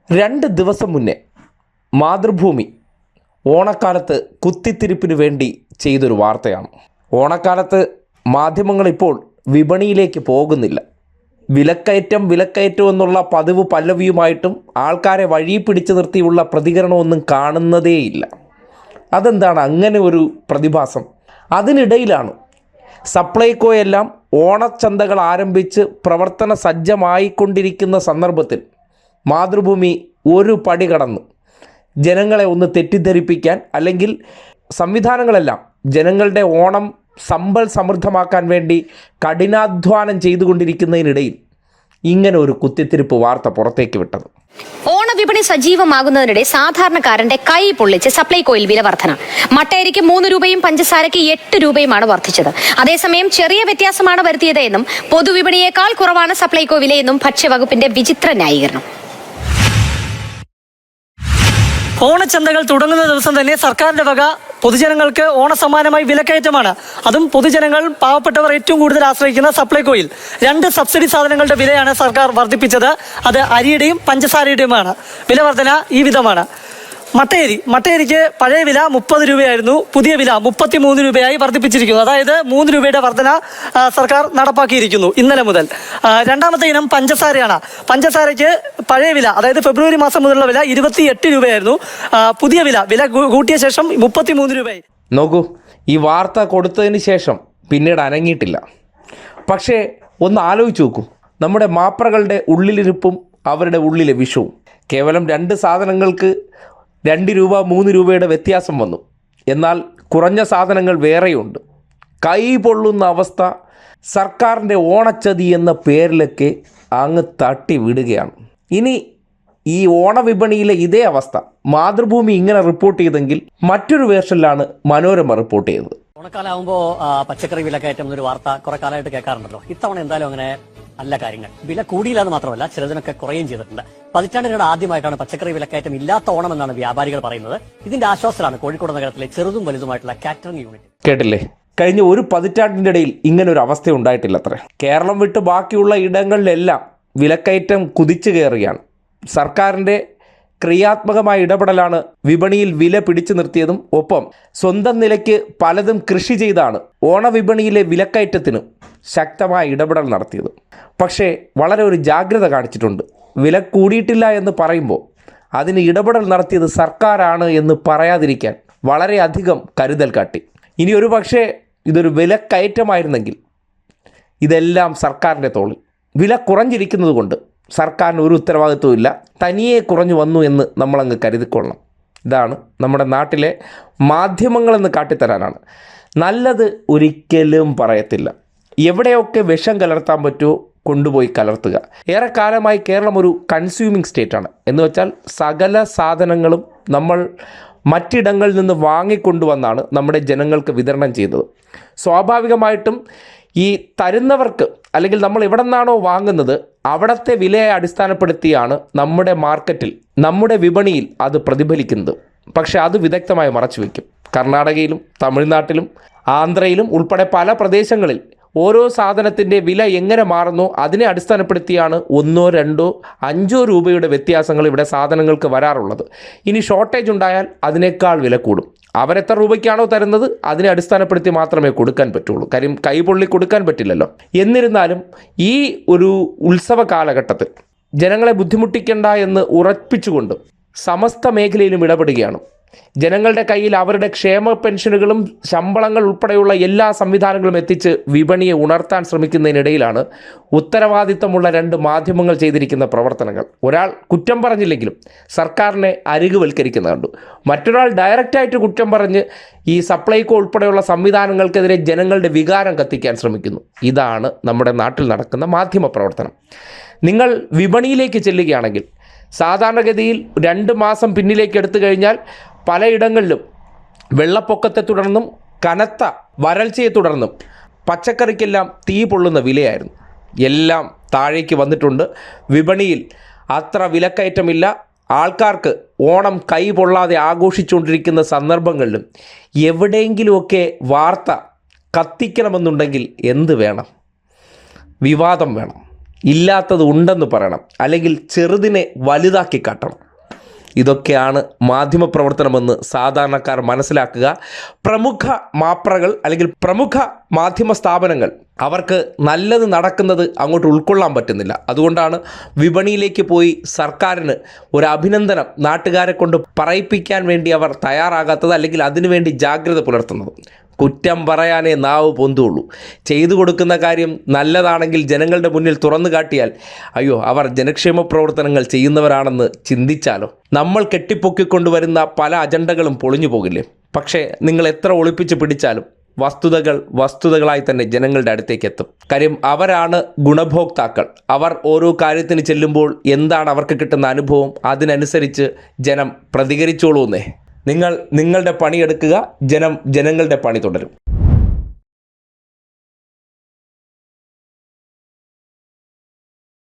2 ദിവസം മുന്നേ മാതൃഭൂമി ഓണക്കാലത്ത് കുത്തിത്തിരിപ്പിന് വേണ്ടി ചെയ്തൊരു വാർത്തയാണ്. ഓണക്കാലത്ത് മാധ്യമങ്ങളിപ്പോൾ വിപണിയിലേക്ക് പോകുന്നില്ല. വിലക്കയറ്റം എന്നുള്ള പതിവ് പല്ലവിയുമായിട്ടും ആൾക്കാരെ വഴി പിടിച്ചു നിർത്തിയുള്ള പ്രതികരണമൊന്നും കാണുന്നതേയില്ല. അതെന്താണ് അങ്ങനെ ഒരു പ്രതിഭാസം? അതിനിടയിലാണ് സപ്ലൈകോയെല്ലാം ഓണച്ചന്തകൾ ആരംഭിച്ച് പ്രവർത്തന സജ്ജമായിക്കൊണ്ടിരിക്കുന്ന സന്ദർഭത്തിൽ മാതൃഭൂമി ഒരു പടി കടന്ന് ജനങ്ങളെ ഒന്ന് തെറ്റിദ്ധരിപ്പിക്കാൻ, അല്ലെങ്കിൽ സംവിധാനങ്ങളെല്ലാം ജനങ്ങളുടെ ഓണം സമ്പൽ സമൃദ്ധമാക്കാൻ വേണ്ടി കഠിനാധ്വാനം ചെയ്തുകൊണ്ടിരിക്കുന്നതിനിടയിൽ ഇങ്ങനെ ഒരു കുത്തിത്തിരിപ്പ് വാർത്ത പുറത്തേക്ക് വിട്ടത്. ഓണവിപണി സജീവമാകുന്നതിനിടെ സാധാരണക്കാരന്റെ കൈ പൊള്ളിച്ച് സപ്ലൈകോയിൽ വില വർധന. മട്ടയരിക്ക് 3 രൂപയും പഞ്ചസാരയ്ക്ക് 8 രൂപയുമാണ് വർദ്ധിച്ചത്. അതേസമയം ചെറിയ വ്യത്യാസമാണ് വരുത്തിയത് എന്നും പൊതുവിപണിയേക്കാൾ കുറവാണ് സപ്ലൈകോ വിലയെന്നും ഭക്ഷ്യവകുപ്പിന്റെ വിചിത്ര ന്യായീകരണം. ഓണച്ചന്തകൾ തുടങ്ങുന്ന ദിവസം തന്നെ സർക്കാരിന്റെ വക പൊതുജനങ്ങൾക്ക് ഓണസമ്മാനമായി വിലക്കയറ്റമാണ്. അതും പൊതുജനങ്ങൾ, പാവപ്പെട്ടവർ ഏറ്റവും കൂടുതൽ ആശ്രയിക്കുന്ന സപ്ലൈകോയിൽ 2 സബ്സിഡി സാധനങ്ങളുടെ വിലയാണ് സർക്കാർ വർദ്ധിപ്പിച്ചത്. അത് അരിയുടെയും പഞ്ചസാരയുടെയുമാണ്. വില വർധന ഈ വിധമാണ്. മട്ടയരിക്ക് പഴയ വില 30 രൂപയായിരുന്നു, പുതിയ വില 33 രൂപയായി വർദ്ധിപ്പിച്ചിരിക്കുന്നു. അതായത് 3 രൂപയുടെ വർധന സർക്കാർ നടപ്പാക്കിയിരിക്കുന്നു ഇന്നലെ മുതൽ. രണ്ടാമത്തെ ഇനം പഞ്ചസാരയാണ്. പഞ്ചസാരയ്ക്ക് പഴയ വില, അതായത് ഫെബ്രുവരി മാസം മുതലുള്ള വില 28 രൂപയായിരുന്നു. പുതിയ വില കൂട്ടിയ ശേഷം 33 രൂപയായി. നോക്കൂ, ഈ വാർത്ത കൊടുത്തതിന് ശേഷം പിന്നീട് അനങ്ങിയിട്ടില്ല. പക്ഷേ ഒന്ന് ആലോചിച്ച് നോക്കൂ, നമ്മുടെ മാപ്രകളുടെ ഉള്ളിലിരിപ്പും അവരുടെ ഉള്ളിലെ വിഷവും. കേവലം 2 സാധനങ്ങൾക്ക് 2 രൂപ 3 രൂപയുടെ വ്യത്യാസം വന്നു. എന്നാൽ കുറഞ്ഞ സാധനങ്ങൾ വേറെയുണ്ട്. കൈ പൊള്ളുന്ന അവസ്ഥ സർക്കാരിൻ്റെ ഓണച്ചതി എന്ന പേരിലൊക്കെ അങ്ങ് തട്ടി വിടുകയാണ്. ഇനി ഈ ഓണവിപണിയിലെ ഇതേ അവസ്ഥ മാതൃഭൂമി ഇങ്ങനെ റിപ്പോർട്ട് ചെയ്തെങ്കിൽ മറ്റൊരു വേർഷനിലാണ് മനോരമ റിപ്പോർട്ട് ചെയ്തത്. ഓണക്കാലാവുമ്പോൾ പച്ചക്കറി വിലക്കയറ്റം എന്നൊരു വാർത്ത കുറെ കാലമായിട്ട് കേൾക്കാറുണ്ടല്ലോ. ഇത്തവണ എന്തായാലും അങ്ങനെ അല്ല കാര്യങ്ങൾ. വില കൂടിയില്ല എന്ന് മാത്രമല്ല, ചിലതിനൊക്കെ കുറയുകയും ചെയ്തിട്ടുണ്ട്. പതിറ്റാണ്ടിനോട് ആദ്യമായിട്ടാണ് പച്ചക്കറി വിലക്കയറ്റം ഇല്ലാത്ത ഓണം എന്നാണ് വ്യാപാരികൾ പറയുന്നത്. ഇതിന്റെ ആശ്വാസത്തിലാണ് കോഴിക്കോട് നഗരത്തിലെ ചെറുതും വലുതുമായിട്ടുള്ള കാറ്ററിംഗ് യൂണിറ്റ്. കേട്ടില്ലേ, കഴിഞ്ഞ ഒരു പതിറ്റാണ്ടിൻ്റെ ഇടയിൽ ഇങ്ങനെ ഒരു അവസ്ഥ ഉണ്ടായിട്ടില്ല അത്രേ. കേരളം വിട്ട് ബാക്കിയുള്ള ഇടങ്ങളിലെല്ലാം വിലക്കയറ്റം കുതിച്ചു കയറുകയാണ്. സർക്കാരിൻ്റെ ക്രിയാത്മകമായ ഇടപെടലാണ് വിപണിയിൽ വില പിടിച്ചു നിർത്തിയതും. ഒപ്പം സ്വന്തം നിലയ്ക്ക് പലതും കൃഷി ചെയ്താണ് ഓണവിപണിയിലെ വിലക്കയറ്റത്തിന് ശക്തമായ ഇടപെടൽ നടത്തിയത്. പക്ഷേ വളരെ ഒരു ജാഗ്രത കാണിച്ചിട്ടുണ്ട്. വില കൂടിയിട്ടില്ല എന്ന് പറയുമ്പോൾ അതിന് ഇടപെടൽ നടത്തിയത് സർക്കാരാണ് എന്ന് പറയാതിരിക്കാൻ വളരെയധികം കരുതൽ കാട്ടി. ഇനി ഒരു പക്ഷേ ഇതൊരു വിലക്കയറ്റമായിരുന്നെങ്കിൽ ഇതെല്ലാം സർക്കാരിൻ്റെ തോളിൽ. വില കുറഞ്ഞിരിക്കുന്നത് കൊണ്ട് സർക്കാരിന് ഒരു ഉത്തരവാദിത്വവും ഇല്ല, തനിയെ കുറഞ്ഞു വന്നു എന്ന് നമ്മളങ്ങ് കരുതിക്കൊള്ളണം. ഇതാണ് നമ്മുടെ നാട്ടിലെ മാധ്യമങ്ങളെന്ന് കാട്ടിത്തരാനാണ്. നല്ലത് ഒരിക്കലും പറയത്തില്ല. എവിടെയൊക്കെ വിഷം കലർത്താൻ പറ്റുമോ കൊണ്ടുപോയി കലർത്തുക. ഏറെക്കാലമായി കേരളം ഒരു കൺസ്യൂമിങ് സ്റ്റേറ്റാണ്. എന്ന് വെച്ചാൽ സകല സാധനങ്ങളും നമ്മൾ മറ്റിടങ്ങളിൽ നിന്ന് വാങ്ങിക്കൊണ്ടുവന്നാണ് നമ്മുടെ ജനങ്ങൾക്ക് വിതരണം ചെയ്തത്. സ്വാഭാവികമായിട്ടും ഈ തരുന്നവർക്ക്, അല്ലെങ്കിൽ നമ്മൾ എവിടെ നിന്നാണോ വാങ്ങുന്നത് അവിടുത്തെ വിലയെ അടിസ്ഥാനപ്പെടുത്തിയാണ് നമ്മുടെ മാർക്കറ്റിൽ, നമ്മുടെ വിപണിയിൽ അത് പ്രതിഫലിക്കുന്നത്. പക്ഷേ അത് വിദഗ്ധമായി മറച്ചു വയ്ക്കും. കർണാടകയിലും തമിഴ്നാട്ടിലും ആന്ധ്രയിലും ഉൾപ്പെടെ പല പ്രദേശങ്ങളിൽ ഓരോ സാധനത്തിൻ്റെ വില എങ്ങനെ മാറുന്നോ അതിനെ അടിസ്ഥാനപ്പെടുത്തിയാണ് 1, 2, 5 രൂപയുടെ വ്യത്യാസങ്ങൾ ഇവിടെ സാധനങ്ങൾക്ക് വരാറുള്ളത്. ഇനി ഷോർട്ടേജ് ഉണ്ടായാൽ അതിനേക്കാൾ വില കൂടും. അവരെത്ര രൂപയ്ക്കാണോ തരുന്നത് അതിനെ അടിസ്ഥാനപ്പെടുത്തി മാത്രമേ കൊടുക്കാൻ പറ്റുള്ളൂ. കാര്യം കൈപൊള്ളി കൊടുക്കാൻ പറ്റില്ലല്ലോ. എന്നിരുന്നാലും ഈ ഒരു ഉത്സവ കാലഘട്ടത്തിൽ ജനങ്ങളെ ബുദ്ധിമുട്ടിക്കേണ്ട എന്ന് ഉറപ്പിച്ചുകൊണ്ട് സമസ്ത മേഖലയിലും ഇടപെടുകയാണ്. ജനങ്ങളുടെ കയ്യിൽ അവരുടെ ക്ഷേമ പെൻഷനുകളും ശമ്പളങ്ങൾ ഉൾപ്പെടെയുള്ള എല്ലാ സംവിധാനങ്ങളും എത്തിച്ച് വിപണിയെ ഉണർത്താൻ ശ്രമിക്കുന്നതിനിടയിലാണ് ഉത്തരവാദിത്തമുള്ള 2 മാധ്യമങ്ങൾ ചെയ്തിരിക്കുന്ന പ്രവർത്തനങ്ങൾ. ഒരാൾ കുറ്റം പറഞ്ഞില്ലെങ്കിലും സർക്കാരിനെ അരികുവൽക്കരിക്കുന്ന കണ്ടു. മറ്റൊരാൾ ഡയറക്റ്റായിട്ട് കുറ്റം പറഞ്ഞ് ഈ സപ്ലൈകോ ഉൾപ്പെടെയുള്ള സംവിധാനങ്ങൾക്കെതിരെ ജനങ്ങളുടെ വികാരം കത്തിക്കാൻ ശ്രമിക്കുന്നു. ഇതാണ് നമ്മുടെ നാട്ടിൽ നടക്കുന്ന മാധ്യമ പ്രവർത്തനം. നിങ്ങൾ വിപണിയിലേക്ക് ചെല്ലുകയാണെങ്കിൽ സാധാരണഗതിയിൽ 2 മാസം പിന്നിലേക്ക് എടുത്തു കഴിഞ്ഞാൽ പലയിടങ്ങളിലും വെള്ളപ്പൊക്കത്തെ തുടർന്നും കനത്ത വരൾച്ചയെ തുടർന്നും പച്ചക്കറിക്കെല്ലാം തീ പൊള്ളുന്ന വിലയായിരുന്നു. എല്ലാം താഴേക്ക് വന്നിട്ടുണ്ട്. വിപണിയിൽ അത്ര വിലക്കയറ്റമില്ല. ആൾക്കാർക്ക് ഓണം കൈ പൊള്ളാതെ ആഘോഷിച്ചുകൊണ്ടിരിക്കുന്ന സന്ദർഭങ്ങളിലും എവിടെയെങ്കിലുമൊക്കെ വാർത്ത കത്തിക്കണമെന്നുണ്ടെങ്കിൽ എന്ത് വേണം? വിവാദം വേണം. ഇല്ലാത്തത് ഉണ്ടെന്ന് പറയണം, അല്ലെങ്കിൽ ചെറുതിനെ വലുതാക്കി കാട്ടണം. ഇതൊക്കെയാണ് മാധ്യമപ്രവർത്തനമെന്ന് സാധാരണക്കാർ മനസ്സിലാക്കുക. പ്രമുഖ മാപ്രകൾ അല്ലെങ്കിൽ പ്രമുഖ മാധ്യമ സ്ഥാപനങ്ങൾ അവർക്ക് നല്ലത് നടക്കുന്നത് അങ്ങോട്ട് ഉൾക്കൊള്ളാൻ പറ്റുന്നില്ല. അതുകൊണ്ടാണ് വിപണിയിലേക്ക് പോയി സർക്കാരിന് ഒരു അഭിനന്ദനം നാട്ടുകാരെ കൊണ്ട് പറയിപ്പിക്കാൻ വേണ്ടി അവർ തയ്യാറാകാത്തത്, അല്ലെങ്കിൽ അതിനുവേണ്ടി ജാഗ്രത പുലർത്തുന്നത്. കുറ്റം പറയാനേ നാവ് പൊന്തുള്ളൂ. ചെയ്തു കൊടുക്കുന്ന കാര്യം നല്ലതാണെങ്കിൽ ജനങ്ങളുടെ മുന്നിൽ തുറന്നു കാട്ടിയാൽ അയ്യോ അവർ ജനക്ഷേമ പ്രവർത്തനങ്ങൾ ചെയ്യുന്നവരാണെന്ന് ചിന്തിച്ചാലോ. നമ്മൾ കെട്ടിപ്പൊക്കിക്കൊണ്ടുവരുന്ന പല അജണ്ടകളും പൊളിഞ്ഞു പോകില്ലേ? പക്ഷേ നിങ്ങൾ എത്ര ഒളിപ്പിച്ച് പിടിച്ചാലും വസ്തുതകളായി തന്നെ ജനങ്ങളുടെ അടുത്തേക്ക് എത്തും. കാര്യം അവരാണ് ഗുണഭോക്താക്കൾ. അവർ ഓരോ കാര്യത്തിന് ചെല്ലുമ്പോൾ എന്താണ് അവർക്ക് കിട്ടുന്ന അനുഭവം, അതിനനുസരിച്ച് ജനം പ്രതികരിച്ചോളൂന്നേ. നിങ്ങൾ നിങ്ങളുടെ പണിയെടുക്കുക, ജനങ്ങളുടെ പണി തുടരും.